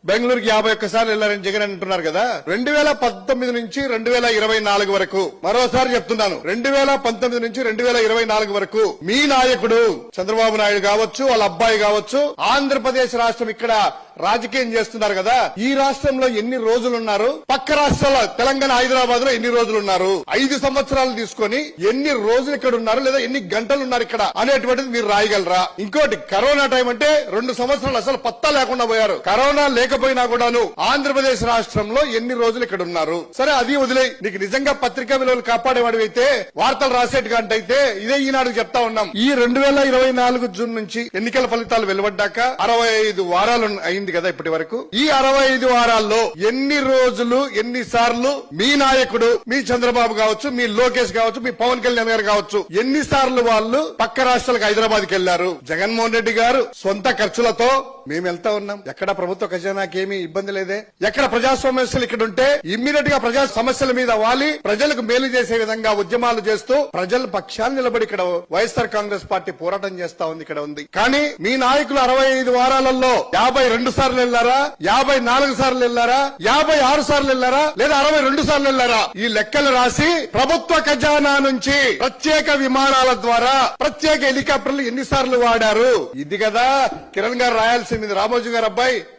బెంగళూరుకి 51 సార్లు వెళ్లారని జగన్ అంటున్నారు కదా. 2019 నుంచి 2024 వరకు మరోసారి చెప్తున్నాను, 2019 నుంచి 2024 వరకు మీ నాయకుడు చంద్రబాబు నాయుడు కావచ్చు, వాళ్ళ అబ్బాయి కావచ్చు, ఆంధ్రప్రదేశ్ రాష్ట్రం ఇక్కడ రాజకీయం చేస్తున్నారు కదా. ఈ రాష్ట్రంలో ఎన్ని రోజులు ఉన్నారు, పక్క రాష్ట్రాల తెలంగాణ, హైదరాబాద్ లో ఎన్ని రోజులు ఉన్నారు, 5 సంవత్సరాలు తీసుకొని ఎన్ని రోజులు ఇక్కడ ఉన్నారు, లేదా ఎన్ని గంటలు ఉన్నారు ఇక్కడ అనేటువంటిది మీరు రాయగలరా? ఇంకోటి, కరోనా టైం అంటే 2 సంవత్సరాలు అసలు పత్తా లేకుండా పోయారు. కరోనా లేకపోయినా కూడాను ఆంధ్రప్రదేశ్ రాష్ట్రంలో ఎన్ని రోజులు ఇక్కడ ఉన్నారు? సరే, అది వదిలే. నీకు నిజంగా పత్రికా విలువలు కాపాడేవాడు అయితే, వార్తలు రాసేట్టుగా ఇదే ఈనాడు చెప్తా ఉన్నాం. ఈ 2024 జూన్ నుంచి ఎన్నికల ఫలితాలు వెలువడ్డాక 65 వారాలు అయింది కదా ఇప్పటి వరకు. ఈ 65 వారాల్లో ఎన్ని రోజులు, ఎన్ని సార్లు మీ నాయకుడు, మీ చంద్రబాబు కావచ్చు, మీ లోకేష్ కావచ్చు, మీ పవన్ కళ్యాణ్ గారు కావచ్చు, ఎన్ని సార్లు వాళ్ళు పక్క రాష్ట్రాలకు హైదరాబాద్ కి వెళ్లారు? జగన్మోహన్ రెడ్డి గారు సొంత ఖర్చులతో మేము వెళ్తా ఉన్నాం. ఎక్కడ ప్రభుత్వ ఖజానాకి ఏమీ ఇబ్బంది లేదే. ఎక్కడ ప్రజా సమస్యలు ఇక్కడ ఉంటే ఇమ్మీడియట్ గా ప్రజా సమస్యల మీద వాలి ప్రజలకు మేలు చేసే విధంగా ఉద్యమాలు చేస్తూ ప్రజల పక్షాన్ని నిలబడి ఇక్కడ వైఎస్ఆర్ కాంగ్రెస్ పార్టీ పోరాటం చేస్తా ఉంది. ఇక్కడ ఉంది. కానీ మీ నాయకులు 65 వారాలలో 52 సార్లు వెళ్లారా, 54 సార్లు వెళ్లారా, 56 సార్లు వెళ్లారా, లేదా 62 సార్లు వెళ్లారా? ఈ లెక్కలు రాసి ప్రభుత్వ ఖజానా నుంచి ప్రత్యేక విమానాల ద్వారా ప్రత్యేక హెలికాప్టర్లు ఎన్నిసార్లు వాడారు? ఇది కదా కిరణ్ గారు రాయాల్సింది, రామోజీ గారు అబ్బాయి.